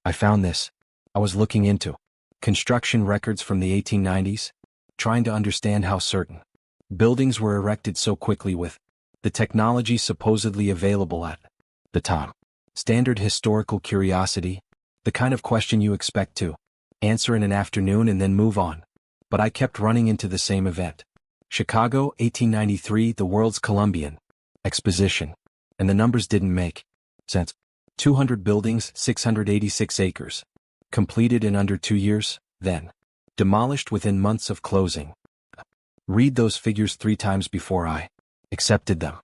I found this. I was looking into construction records from the 1890s, trying to understand how certain buildings were erected so quickly with the technology supposedly available at the time. Standard historical curiosity, the kind of question you expect to answer in an afternoon and then move on. But I kept running into the same event. Chicago, 1893, the world's Columbian Exposition. And the numbers didn't make sense. 200 buildings, 686 acres. Completed in under 2 years, then demolished within months of closing. Read those figures 3 times before I accepted them.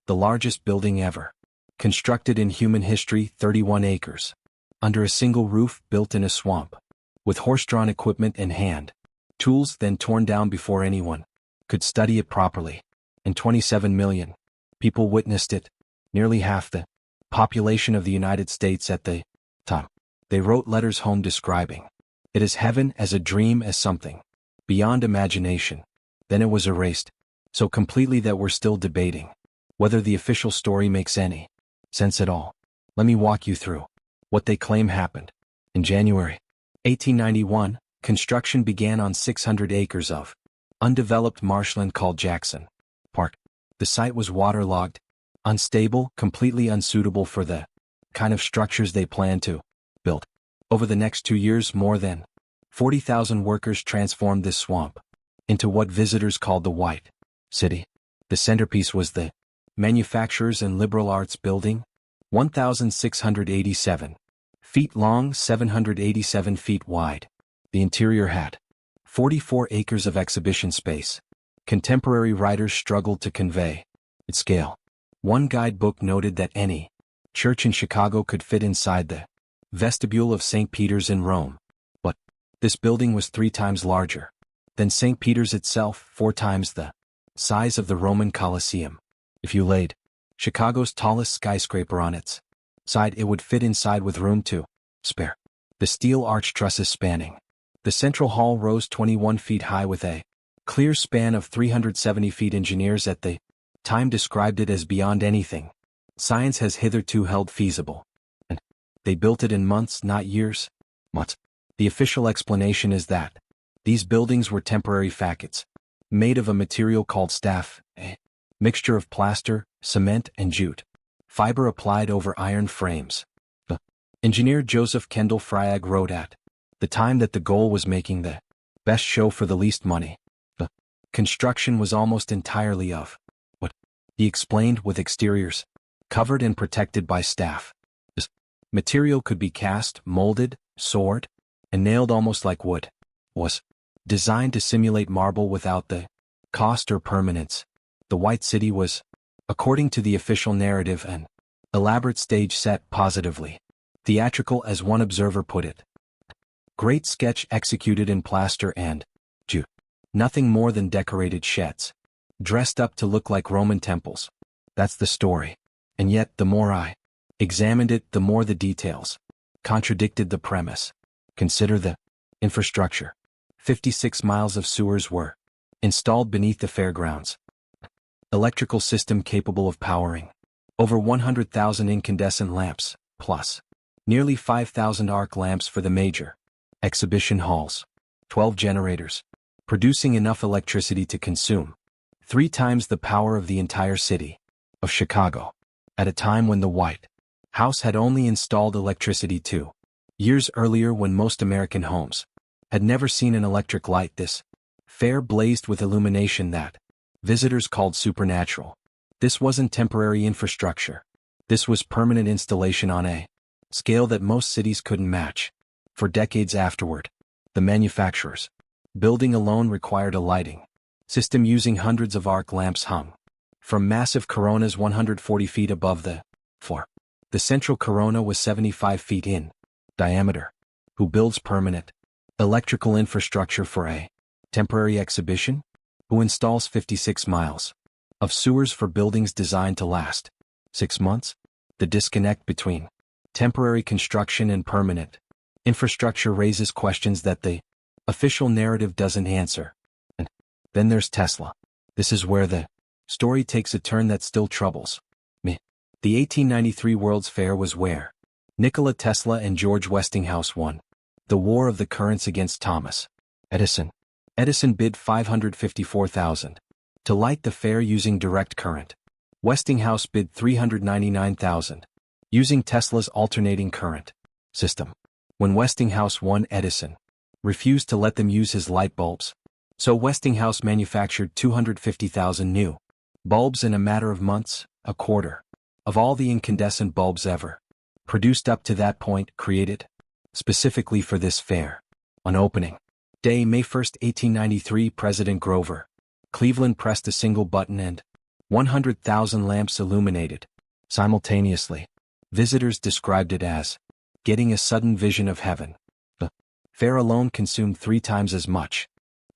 The largest building ever. Constructed in human history, 31 acres. Under a single roof, built in a swamp. With horse-drawn equipment and hand tools, then torn down before anyone could study it properly. And 27 million people witnessed it, nearly half the population of the United States at the time. They wrote letters home describing it as heaven, as a dream, as something beyond imagination. Then it was erased, so completely that we're still debating whether the official story makes any sense at all. Let me walk you through what they claim happened. In January 1891, construction began on 600 acres of undeveloped marshland called Jackson Park. The site was waterlogged, unstable, completely unsuitable for the kind of structures they planned to build. Over the next 2 years, more than 40,000 workers transformed this swamp into what visitors called the White City. The centerpiece was the Manufacturers and Liberal Arts Building, 1,687 feet long, 787 feet wide. The interior had 44 acres of exhibition space. Contemporary writers struggled to convey its scale. One guidebook noted that any church in Chicago could fit inside the vestibule of St. Peter's in Rome. But this building was 3 times larger than St. Peter's itself, 4 times the size of the Roman Colosseum. If you laid Chicago's tallest skyscraper on its side, it would fit inside with room to spare. The steel arch trusses spanning the central hall rose 21 feet high with a clear span of 370 feet. Engineers at the time described it as beyond anything science has hitherto held feasible. And they built it in months, not years. Months. The official explanation is that these buildings were temporary facades, made of a material called staff, a mixture of plaster, cement, and jute fiber applied over iron frames. The engineer Joseph Kendall Fryatt wrote at the time that the goal was making the best show for the least money. The construction was almost entirely of what he explained, with exteriors covered and protected by staff. This material could be cast, molded, sawed, and nailed almost like wood. Was designed to simulate marble without the cost or permanence. The White City was, according to the official narrative, an elaborate stage set, positively theatrical, as one observer put it. Great sketch executed in plaster and jute. Nothing more than decorated sheds, dressed up to look like Roman temples. That's the story. And yet, the more I examined it, the more the details contradicted the premise. Consider the infrastructure. 56 miles of sewers were installed beneath the fairgrounds. Electrical system capable of powering over 100,000 incandescent lamps, plus nearly 5,000 arc lamps for the major exhibition halls. 12 generators, producing enough electricity to consume 3 times the power of the entire city of Chicago, at a time when the White House had only installed electricity 2 years earlier, when most American homes had never seen an electric light. This fair blazed with illumination that visitors called supernatural. This wasn't temporary infrastructure. This was permanent installation on a scale that most cities couldn't match. For decades afterward, the manufacturers' building alone required a lighting system using hundreds of arc lamps hung from massive coronas 140 feet above the floor. The central corona was 75 feet in diameter. Who builds permanent electrical infrastructure for a temporary exhibition? Who installs 56 miles of sewers for buildings designed to last 6 months? The disconnect between temporary construction and permanent infrastructure raises questions that the official narrative doesn't answer. And then there's Tesla. This is where the story takes a turn that still troubles me. The 1893 World's Fair was where Nikola Tesla and George Westinghouse won the War of the Currents against Thomas Edison. Edison bid $554,000 to light the fare using direct current. Westinghouse bid $399,000 using Tesla's alternating current system. When Westinghouse won, Edison refused to let them use his light bulbs, so Westinghouse manufactured 250,000 new bulbs in a matter of months, a quarter of all the incandescent bulbs ever produced up to that point, created specifically for this fair. On opening day, May 1, 1893, President Grover Cleveland pressed a single button and 100,000 lamps illuminated simultaneously. Visitors described it as getting a sudden vision of heaven. The fair alone consumed 3 times as much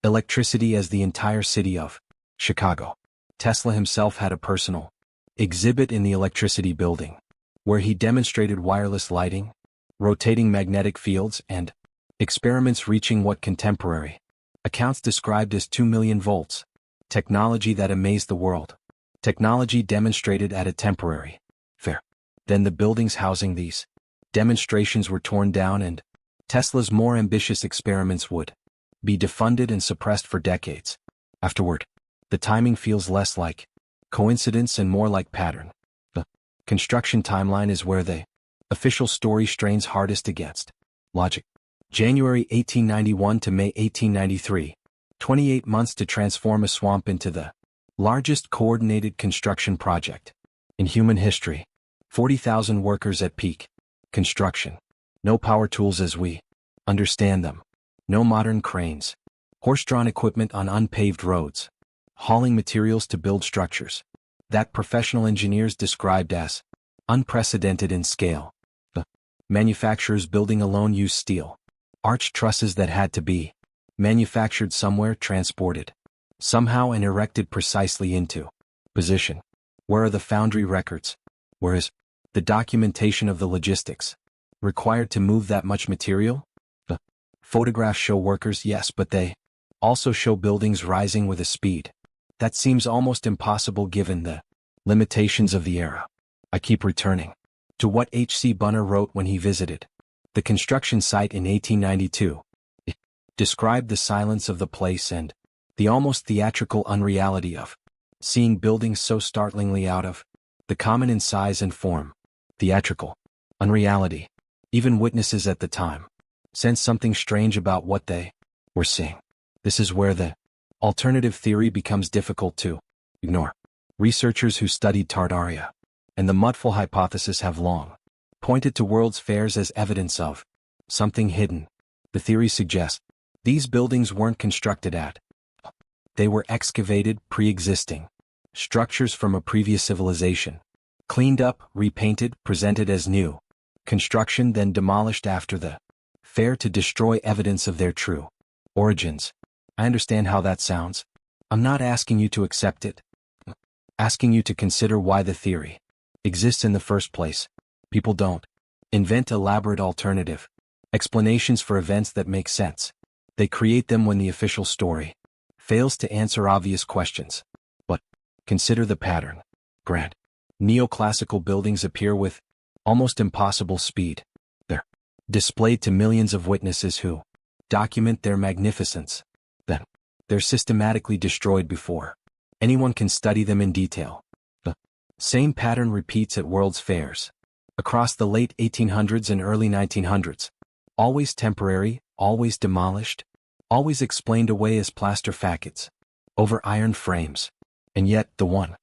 electricity as the entire city of Chicago. Tesla himself had a personal exhibit in the Electricity Building, where he demonstrated wireless lighting, rotating magnetic fields, and experiments reaching what contemporary accounts described as 2 million volts, technology that amazed the world. Technology demonstrated at a temporary fair. Then the buildings housing these demonstrations were torn down, and Tesla's more ambitious experiments would be defunded and suppressed for decades. Afterward, the timing feels less like coincidence and more like pattern. The construction timeline is where the official story strains hardest against logic. January 1891 to May 1893, 28 months to transform a swamp into the largest coordinated construction project in human history. 40,000 workers at peak construction. No power tools as we understand them. No modern cranes. Horse-drawn equipment on unpaved roads, hauling materials to build structures that professional engineers described as unprecedented in scale. The manufacturers building alone used steel arch trusses that had to be manufactured somewhere, transported somehow, and erected precisely into position. Where are the foundry records? Where is the documentation of the logistics required to move that much material? The photographs show workers, yes, but they also show buildings rising with a speed that seems almost impossible given the limitations of the era. I keep returning to what H.C. Bunner wrote when he visited the construction site in 1892. It described the silence of the place and the almost theatrical unreality of seeing buildings so startlingly out of the common in size and form. Theatrical unreality. Even witnesses at the time sensed something strange about what they were seeing. This is where the alternative theory becomes difficult to ignore. Researchers who studied Tartaria and the mudflood hypothesis have long pointed to World's Fairs as evidence of something hidden. The theory suggests these buildings weren't constructed at. They were excavated, pre-existing structures from a previous civilization, cleaned up, repainted, presented as new construction, then demolished after the fair to destroy evidence of their true origins. I understand how that sounds. I'm not asking you to accept it. Asking you to consider why the theory exists in the first place. People don't invent elaborate alternative explanations for events that make sense. They create them when the official story fails to answer obvious questions. But consider the pattern. Grant. Neoclassical buildings appear with almost impossible speed. They're displayed to millions of witnesses who document their magnificence. Then, they're systematically destroyed before anyone can study them in detail. The same pattern repeats at World's Fairs across the late 1800s and early 1900s. Always temporary, always demolished, always explained away as plaster facades over iron frames. And yet, the one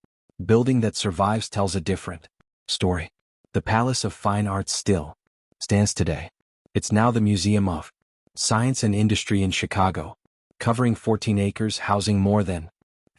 building that survives tells a different story. The Palace of Fine Arts still stands today. It's now the Museum of Science and Industry in Chicago, covering 14 acres, housing more than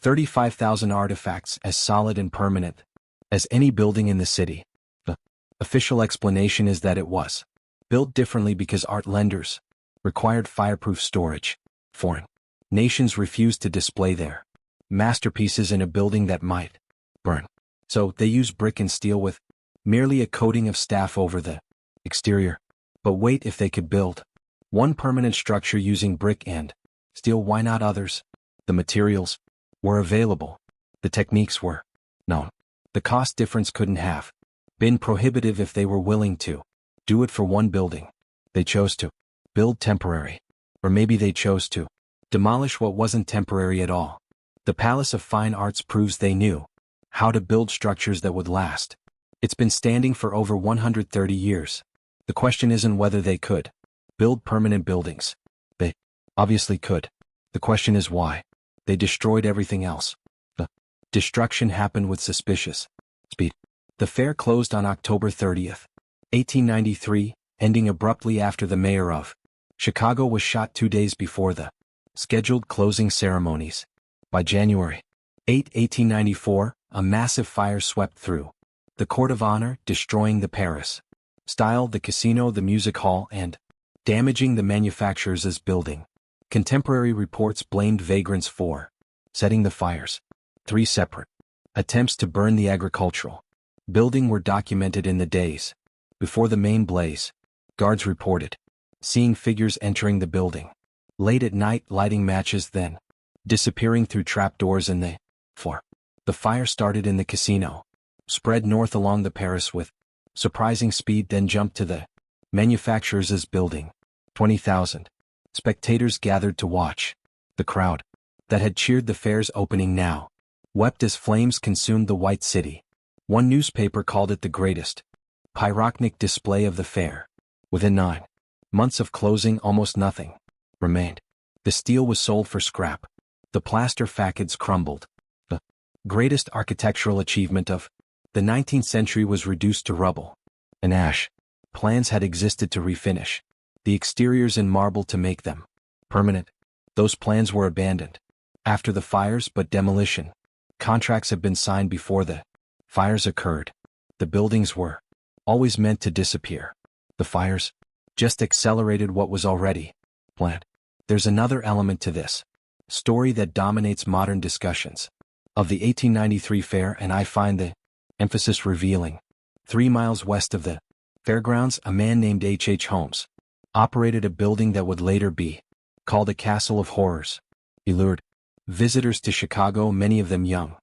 35,000 artifacts, as solid and permanent as any building in the city. The official explanation is that it was built differently because art lenders required fireproof storage. Foreign nations refused to display their masterpieces in a building that might burn. So they use brick and steel with merely a coating of staff over the exterior. But wait, if they could build one permanent structure using brick and steel, why not others? The materials were available. The techniques were known. The cost difference couldn't have been prohibitive if they were willing to do it for one building. They chose to build temporary. Or maybe they chose to demolish what wasn't temporary at all. The Palace of Fine Arts proves they knew how to build structures that would last. It's been standing for over 130 years. The question isn't whether they could build permanent buildings. They obviously could. The question is why. They destroyed everything else. The destruction happened with suspicious speed. The fair closed on October 30th, 1893, ending abruptly after the mayor of Chicago was shot 2 days before the scheduled closing ceremonies. By January 8, 1894, a massive fire swept through the Court of Honor, destroying the Paris style, the casino, the music hall, and damaging the manufacturer's building. Contemporary reports blamed vagrants for setting the fires. 3 separate attempts to burn the agricultural building were documented in the days before the main blaze. Guards reported seeing figures entering the building late at night, lighting matches, then disappearing through trapdoors in the floor. The fire started in the casino, spread north along the Paris with surprising speed, then jumped to the manufacturer's building. 20,000 spectators gathered to watch. The crowd that had cheered the fair's opening now wept as flames consumed the White City. One newspaper called it the greatest pyrotechnic display of the fair. Within 9 months of closing, almost nothing remained. The steel was sold for scrap. The plaster facades crumbled. The greatest architectural achievement of the 19th century was reduced to rubble and ash. Plans had existed to refinish the exteriors in marble to make them permanent. Those plans were abandoned after the fires, but demolition contracts had been signed before the fires occurred. The buildings were always meant to disappear. The fires just accelerated what was already planned. There's another element to this story that dominates modern discussions of the 1893 fair, and I find the emphasis revealing. 3 miles west of the fairgrounds, a man named H. Holmes operated a building that would later be called a castle of horrors. He lured visitors to Chicago, many of them young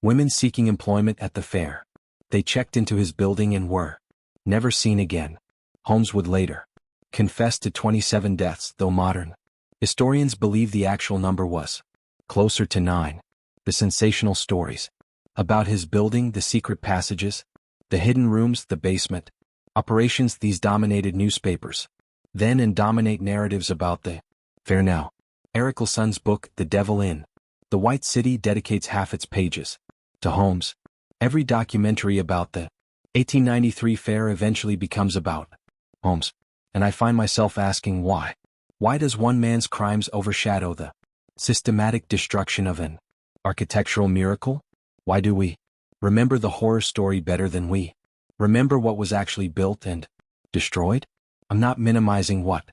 women seeking employment at the fair. They checked into his building and were never seen again. Holmes would later confess to 27 deaths, though modern historians believe the actual number was closer to 9. The sensational stories about his building, the secret passages, the hidden rooms, the basement operations, these dominated newspapers then and dominate narratives about the fair now. Eric Lesson's book, The Devil in the White City, dedicates half its pages to Holmes. Every documentary about the 1893 fair eventually becomes about Holmes, and I find myself asking why. Why does one man's crimes overshadow the systematic destruction of an architectural miracle? Why do we remember the horror story better than we remember what was actually built and destroyed? I'm not minimizing what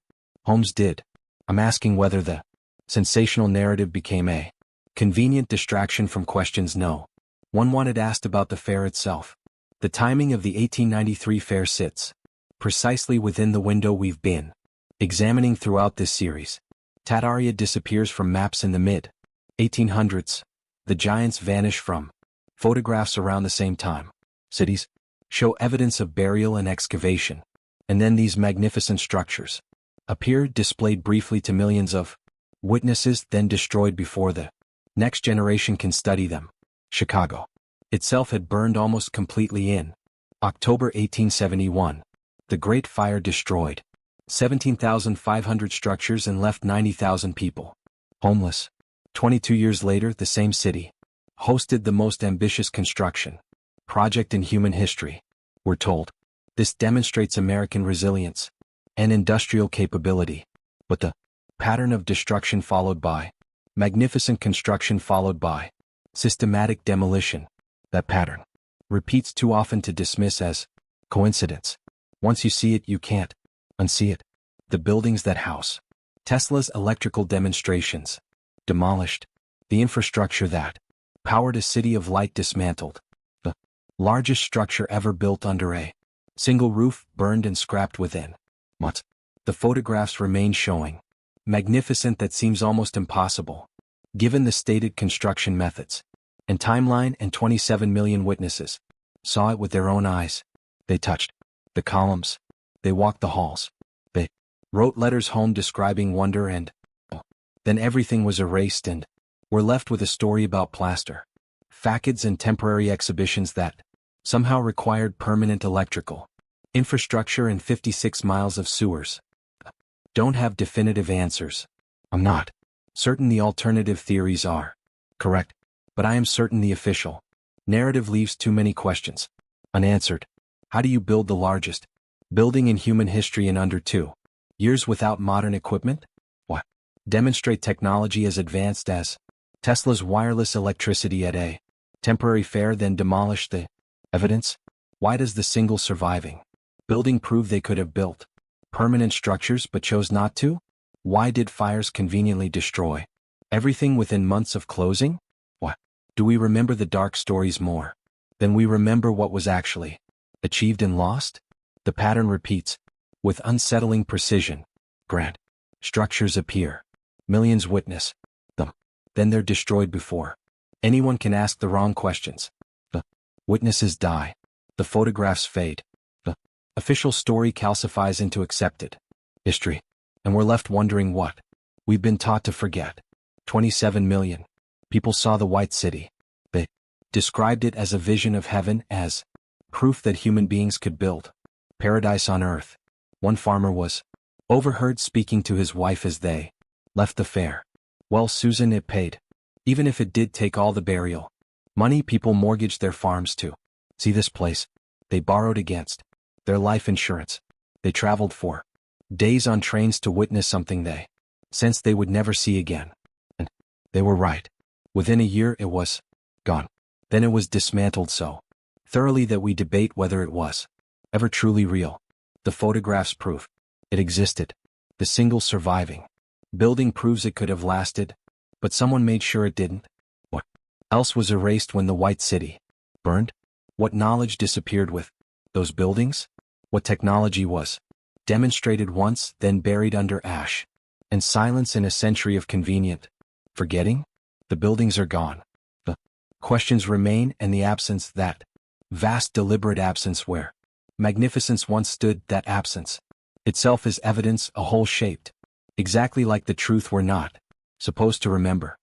Holmes did. I'm asking whether the sensational narrative became a convenient distraction from questions no one wanted asked about the fair itself. The timing of the 1893 fair sits precisely within the window we've been examining throughout this series. Tartaria disappears from maps in the mid-1800s. The giants vanish from photographs around the same time. Cities show evidence of burial and excavation. And then these magnificent structures appear, displayed briefly to millions of witnesses, then destroyed before the next generation can study them. Chicago itself had burned almost completely in October 1871. The Great Fire destroyed 17,500 structures and left 90,000 people homeless. 22 years later, the same city hosted the most ambitious construction project in human history. We're told this demonstrates American resilience and industrial capability. But the pattern of destruction followed by magnificent construction followed by systematic demolition, that pattern repeats too often to dismiss as coincidence. Once you see it, you can't unsee it. The buildings that house Tesla's electrical demonstrations demolished, the infrastructure that powered a city of light dismantled, the largest structure ever built under a single roof burned and scrapped within months. The photographs remain showing magnificent that seems almost impossible, given the stated construction methods and timeline, and 27 million witnesses saw it with their own eyes. They touched the columns, They walked the halls. They wrote letters home describing wonder and then everything was erased and we're left with a story about plaster, facades and temporary exhibitions that somehow required permanent electrical infrastructure and 56 miles of sewers. Don't have definitive answers. I'm not certain the alternative theories are correct, but I am certain the official narrative leaves too many questions unanswered. How do you build the largest building in human history in under 2 years without modern equipment? What? Demonstrate technology as advanced as Tesla's wireless electricity at a temporary fair, then demolish the evidence? Why does the single surviving building prove they could have built permanent structures but chose not to? Why did fires conveniently destroy everything within months of closing? What? Do we remember the dark stories more than we remember what was actually achieved and lost? The pattern repeats with unsettling precision. Grand structures appear. Millions witness them. Then they're destroyed before anyone can ask the wrong questions. The witnesses die. The photographs fade. The official story calcifies into accepted history. And we're left wondering what we've been taught to forget. 27 million people saw the White City. They described it as a vision of heaven, as proof that human beings could build paradise on earth. One farmer was overheard speaking to his wife as they left the fair. Well, Susan, it paid. Even if it did take all the burial money people mortgaged their farms to see this place. They borrowed against their life insurance. They traveled for days on trains to witness something they sensed they would never see again. And they were right. Within a year it was gone. Then it was dismantled so thoroughly that we debate whether it was ever truly real. The photographs prove it existed. The single surviving building proves it could have lasted, but someone made sure it didn't. What else was erased when the White City burned? What knowledge disappeared with those buildings? What technology was demonstrated once, then buried under ash and silence in a century of convenient forgetting? The buildings are gone. The questions remain, and the absence, that vast deliberate absence where magnificence once stood, that absence itself is evidence, a hole shaped exactly like the truth we're not supposed to remember.